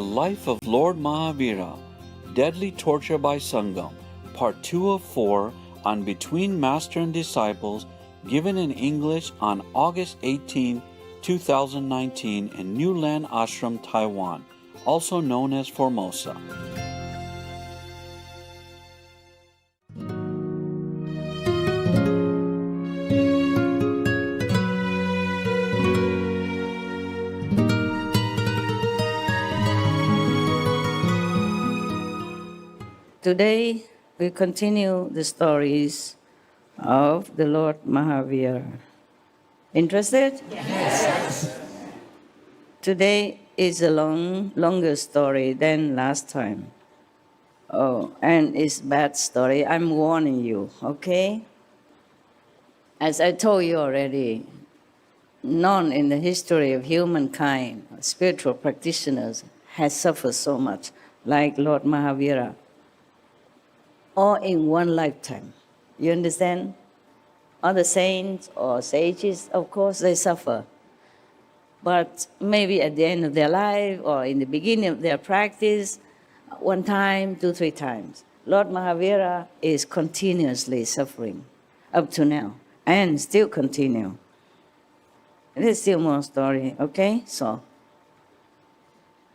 The Life of Lord Mahavira, Deadly Torture by Sangam, Part 2 of 4 on Between Master and Disciples, given in English on August 18, 2019 in New Land Ashram, Taiwan, also known as Formosa. Today, we continue the stories of the Lord Mahavira. Interested? Yes. Today is a longer story than last time. Oh, and it's bad story. I'm warning you, okay? As I told you already, none in the history of humankind, spiritual practitioners, has suffered so much like Lord Mahavira. All in one lifetime. You understand? Other saints or sages, of course, they suffer. But maybe at the end of their life or in the beginning of their practice, one time, 2, 3 times. Lord Mahavira is continuously suffering up to now and still continue. There's still more story, okay? So,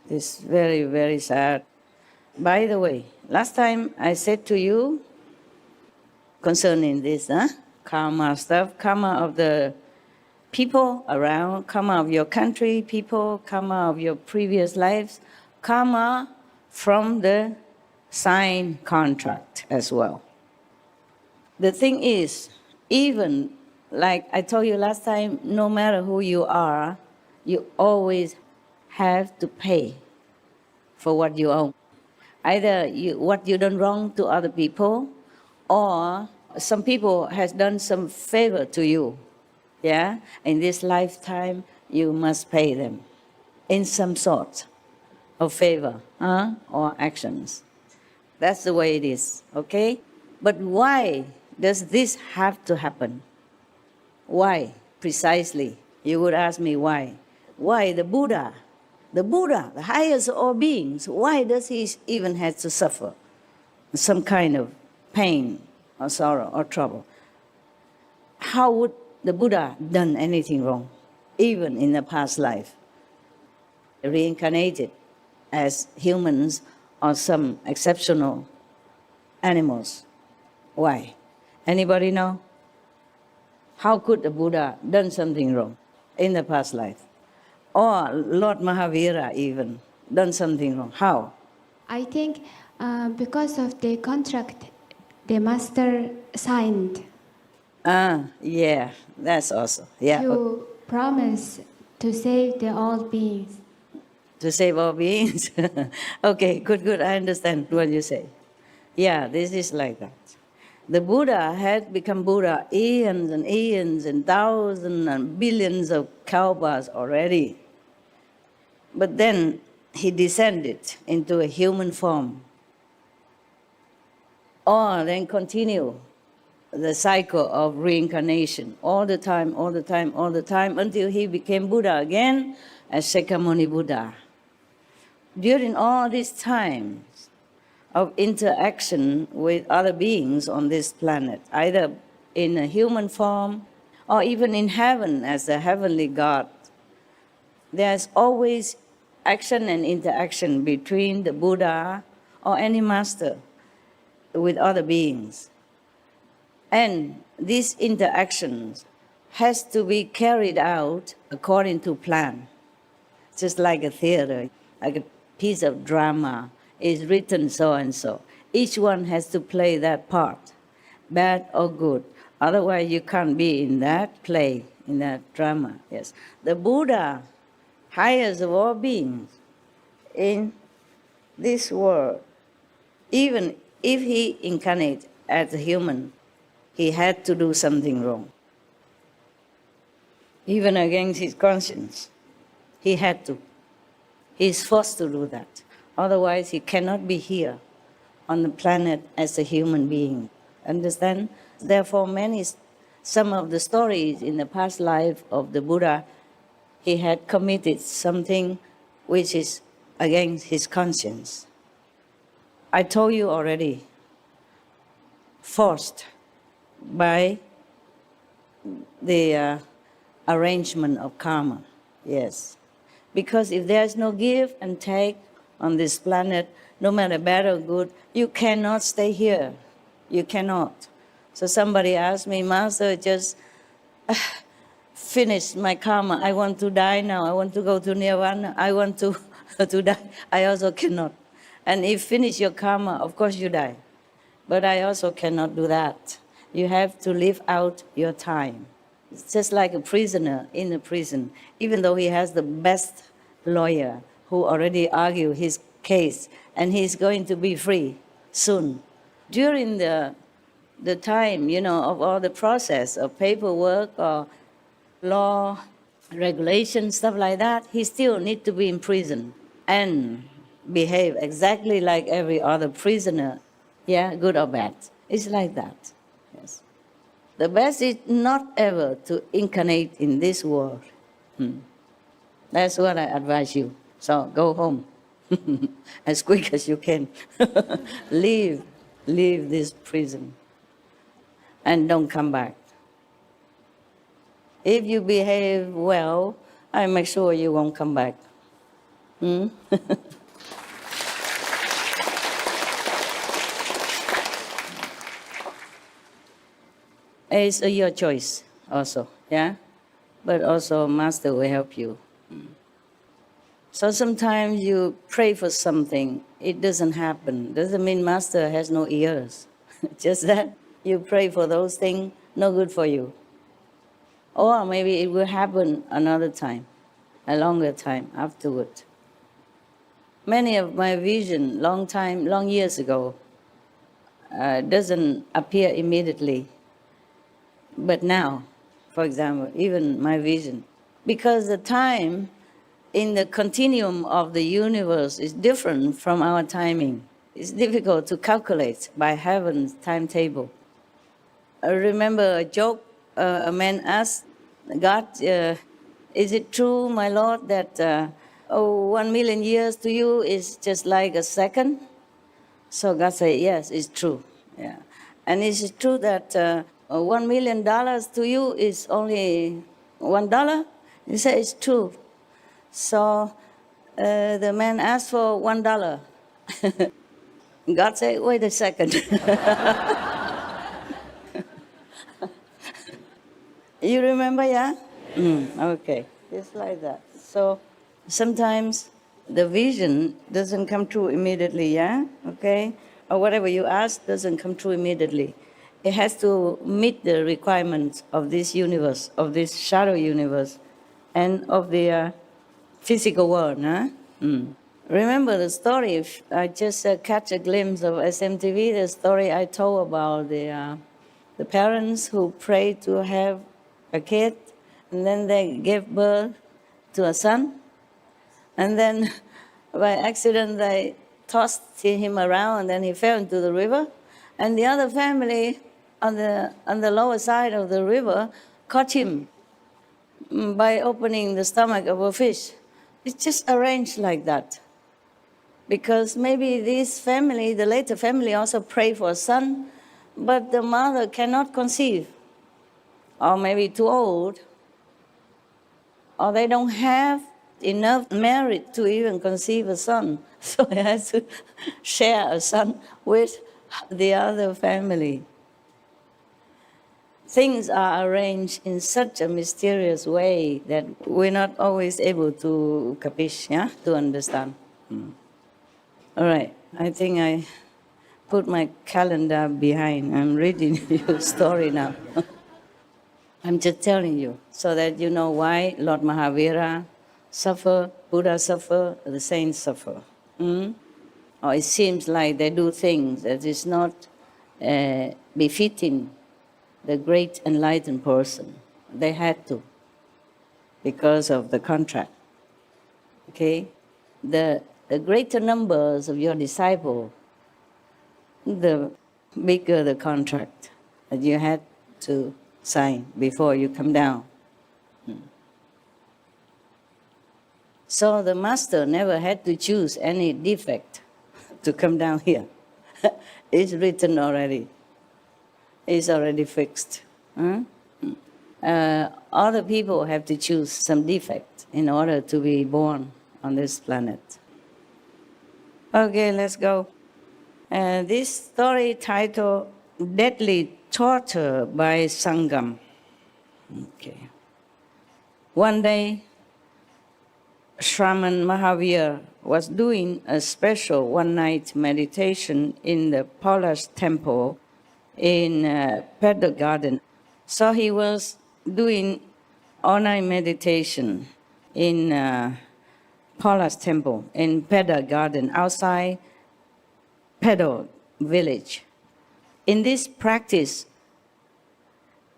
it's very, very sad. By the way, last time I said to you concerning this karma stuff, karma of the people around, karma of your country, people, karma of your previous lives, karma from the signed contract as well. The thing is, even like I told you last time, no matter who you are, you always have to pay for what you own. Either what you done wrong to other people, or some people has done some favor to you. Yeah, in this lifetime you must pay them in some sort of favor or actions. That's the way it is. Okay, but why does this have to happen? Why precisely? You would ask me why. Why the Buddha? The Buddha, the highest of all beings, why does he even have to suffer some kind of pain or sorrow or trouble? How would the Buddha done anything wrong, even in the past life? Reincarnated as humans or some exceptional animals. Why? Anybody know? How could the Buddha done something wrong in the past life? Or Lord Mahavira even done something wrong. How? I think because of the contract the master signed. Yeah, that's also. Yeah. To promise to save the all beings. To save all beings? Okay, good. I understand what you say. Yeah, this is like that. The Buddha had become Buddha eons and thousands and billions of kalpas already. But then he descended into a human form. Or then continue the cycle of reincarnation all the time, until he became Buddha again as Shakyamuni Buddha. During all these times of interaction with other beings on this planet, either in a human form or even in heaven as a heavenly God, there's always action and interaction between the Buddha or any master with other beings. And these interactions has to be carried out according to plan. Just like a theater, like a piece of drama is written so and so. Each one has to play that part, bad or good. Otherwise you can't be in that play, in that drama. Yes. The Buddha, highest of all beings in this world, even if he incarnated as a human, he had to do something wrong. Even against his conscience, he had to. He is forced to do that. Otherwise, he cannot be here on the planet as a human being. Understand? Therefore, some of the stories in the past life of the Buddha, he had committed something which is against his conscience. I told you already, forced by the arrangement of karma, yes. Because if there is no give and take on this planet, no matter bad or good, you cannot stay here. You cannot. So somebody asked me, Master, just finish my karma. I want to die now. I want to go to nirvana. I want to die. I also cannot. And if finish your karma, of course you die. But I also cannot do that. You have to live out your time. It's just like a prisoner in a prison. Even though he has the best lawyer who already argued his case, and he's going to be free soon. During the time, of all the process of paperwork or law, regulation, stuff like that, he still needs to be in prison and behave exactly like every other prisoner, good or bad. It's like that, yes. The best is not ever to incarnate in this world. That's what I advise you. So go home as quick as you can. Leave this prison and don't come back. If you behave well, I make sure you won't come back. It's your choice also, but also Master will help you. So sometimes you pray for something, it doesn't happen. Doesn't mean Master has no ears. Just that you pray for those things, no good for you. Or maybe it will happen another time, a longer time afterward. Many of my vision, long years ago, doesn't appear immediately. But now, for example, even my vision, because the time in the continuum of the universe is different from our timing. It's difficult to calculate by heaven's timetable. I remember a joke, a man asked God, is it true, my Lord, that 1 million years to you is just like a second? So God said, yes, it's true. Yeah. And is it true that $1 million to you is only $1? He said, it's true. So the man asked for $1. God said, wait a second. You remember, yeah? Okay, just like that. So sometimes the vision doesn't come true immediately, yeah? Okay? Or whatever you ask doesn't come true immediately. It has to meet the requirements of this universe, of this shadow universe, and of the physical world, huh? Remember the story, if I just catch a glimpse of SMTV, the story I told about the parents who prayed to have a kid, and then they gave birth to a son, and then by accident they tossed him around, and then he fell into the river, and the other family on the lower side of the river caught him by opening the stomach of a fish. It's just arranged like that. Because maybe this family, the later family, also prayed for a son, but the mother cannot conceive, or maybe too old, or they don't have enough merit to even conceive a son. So they have to share a son with the other family. Things are arranged in such a mysterious way that we're not always able to capiche, to understand. All right, I think I put my calendar behind. I'm reading your story now. I'm just telling you so that you know why Lord Mahavira suffer, Buddha suffer, the saints suffer. Or it seems like they do things that is not befitting the great enlightened person. They had to, because of the contract. Okay? The greater numbers of your disciples, the bigger the contract that you had to sign before you come down. So the master never had to choose any defect to come down here. It's written already. It's already fixed. Other people have to choose some defect in order to be born on this planet. Okay, let's go. This story titled Deadly Torture by Sangam. Okay. One day, Shaman Mahavira was doing a special one-night meditation in the Palace Temple in Pedder Garden. So he was doing all-night meditation in Palace Temple in Pedder Garden outside Pedder village. In this practice,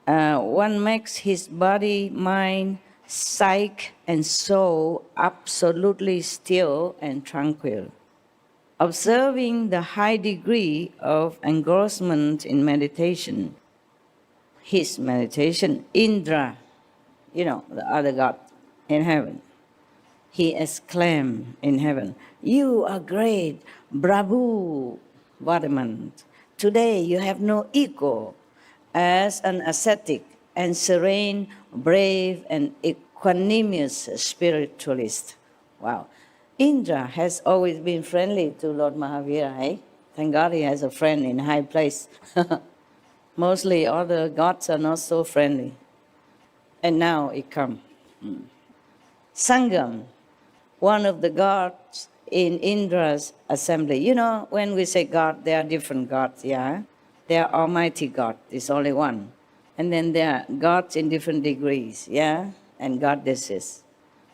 one makes his body, mind, psyche, and soul absolutely still and tranquil. Observing the high degree of engrossment in meditation, his meditation, Indra, the other god in heaven, he exclaimed in heaven, "You are great, Prabhu Vardhaman. Today you have no equal as an ascetic and serene, brave, and equanimous spiritualist." Wow. Indra has always been friendly to Lord Mahavira, eh? Thank God he has a friend in high place. Mostly other gods are not so friendly. And now it comes. Sangam, one of the gods in Indra's assembly. When we say God, there are different gods, yeah? There are Almighty God, there's only one. And then there are gods in different degrees, yeah? And goddesses.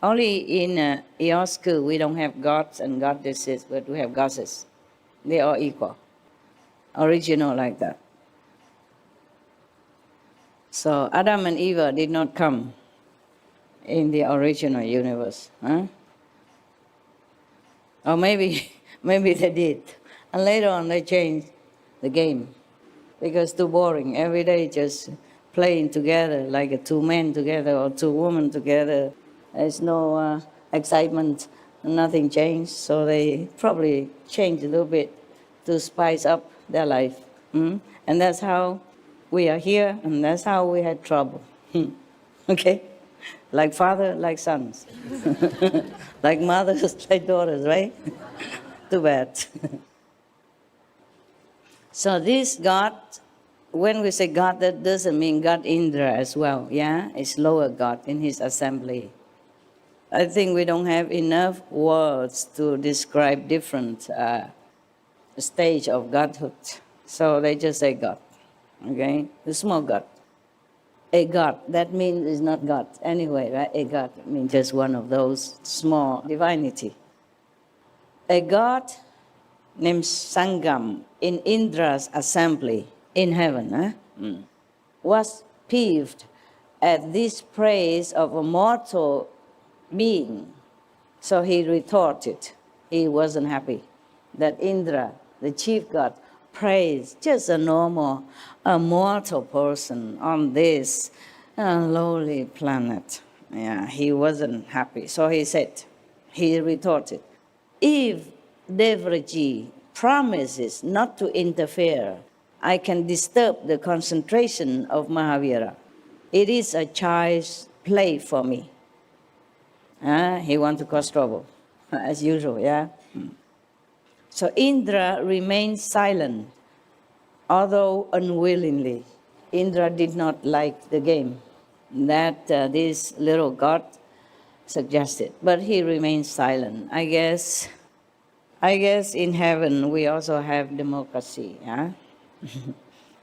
Only in your school we don't have gods and goddesses, but we have goddesses. They are equal. Original like that. So Adam and Eve did not come in the original universe. Huh? Or maybe they did. And later on they changed the game. Because too boring. Every day just playing together like two men together or two women together. There's no excitement, nothing changed. So they probably changed a little bit to spice up their life. And that's how we are here, and that's how we had trouble. Okay? Like father, like sons. Like mothers, like daughters, right? Too bad. So this God, when we say God, that doesn't mean God Indra as well, yeah? It's lower God in his assembly. I think we don't have enough words to describe different stage of godhood. So they just say God, okay? The small God. A God, that means it's not God anyway, right? A God means just one of those small divinity. A God named Sangam in Indra's assembly in heaven was peeved at this praise of a mortal being. So he retorted. He wasn't happy that Indra, the chief god, praised just a mortal person on this lowly planet. Yeah, he wasn't happy. So he retorted, "If Devraji promises not to interfere, I can disturb the concentration of Mahavira. It is a child's play for me." He wants to cause trouble, as usual, yeah? So Indra remained silent, although unwillingly. Indra did not like the game that this little god suggested, but he remained silent. I guess in heaven we also have democracy, yeah?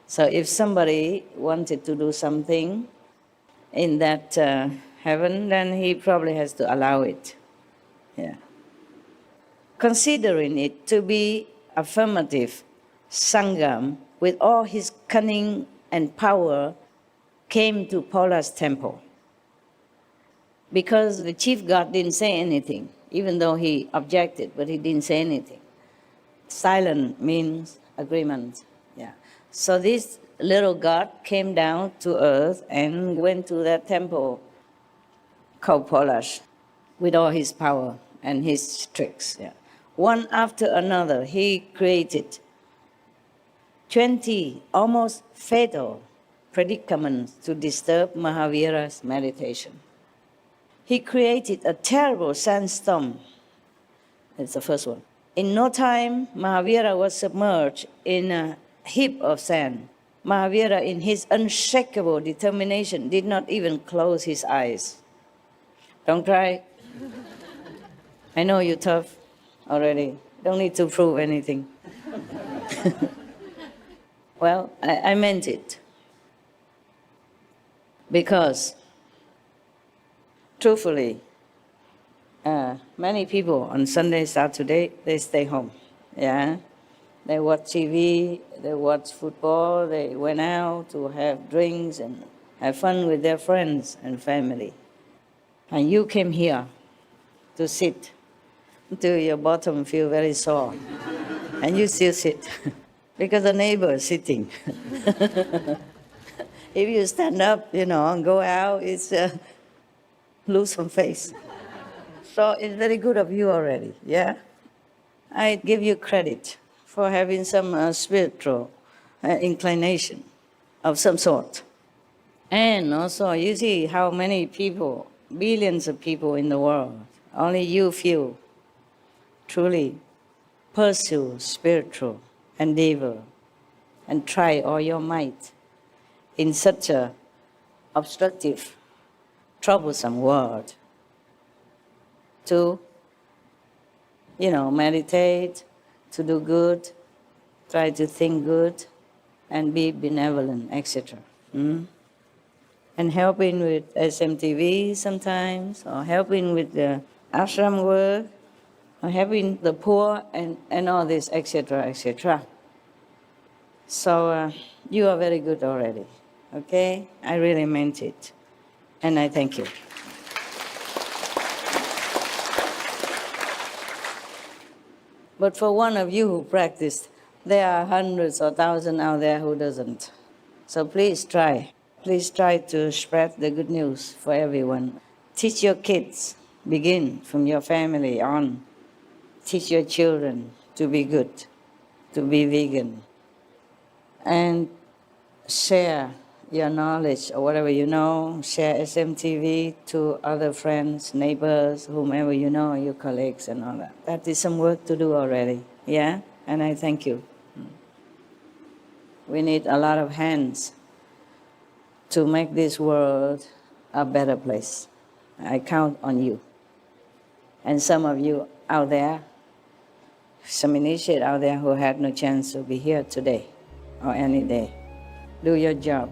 So if somebody wanted to do something in that heaven, then he probably has to allow it, yeah. Considering it to be affirmative, Sangam, with all his cunning and power, came to Pola's temple. Because the chief god didn't say anything, even though he objected, but he didn't say anything. Silent means agreement. Yeah. So this little god came down to earth and went to that temple called Pola's. with all his power and his tricks. Yeah. One after another, he created 20 almost fatal predicaments to disturb Mahavira's meditation. He created a terrible sandstorm. That's the first one. In no time, Mahavira was submerged in a heap of sand. Mahavira, in his unshakable determination, did not even close his eyes. Don't try. I know you're tough already. Don't need to prove anything. Well, I meant it. Because, truthfully, many people on Sunday, Saturday, they stay home. Yeah? They watch TV, they watch football, they went out to have drinks and have fun with their friends and family. And you came here to sit until your bottom feel very sore. And you still sit because the neighbor is sitting. If you stand up, and go out, it's lose some face. So it's very good of you already, yeah? I give you credit for having some spiritual inclination of some sort. And also, you see how many people, billions of people in the world, only you few truly pursue spiritual endeavor and try all your might in such a obstructive, troublesome world to, meditate, to do good, try to think good, and be benevolent, etc. And helping with SMTV sometimes, or helping with the ashram work, or helping the poor, and all this, etc., etc. So you are very good already, okay? I really meant it, and I thank you. But for one of you who practiced, there are hundreds or thousands out there who doesn't. So please try. Please try to spread the good news for everyone. Teach your kids. Begin from your family on. Teach your children to be good, to be vegan. And share your knowledge or whatever you know. Share SMTV to other friends, neighbors, whomever you know, your colleagues and all that. That is some work to do already, yeah? And I thank you. We need a lot of hands to make this world a better place. I count on you. And some of you out there, some initiates out there who had no chance to be here today or any day, do your job.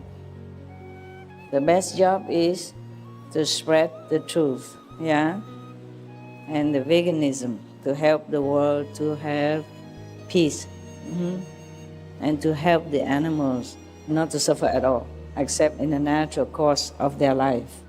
The best job is to spread the truth, yeah? And the veganism, to help the world to have peace. And to help the animals not to suffer at all, except in the natural course of their life.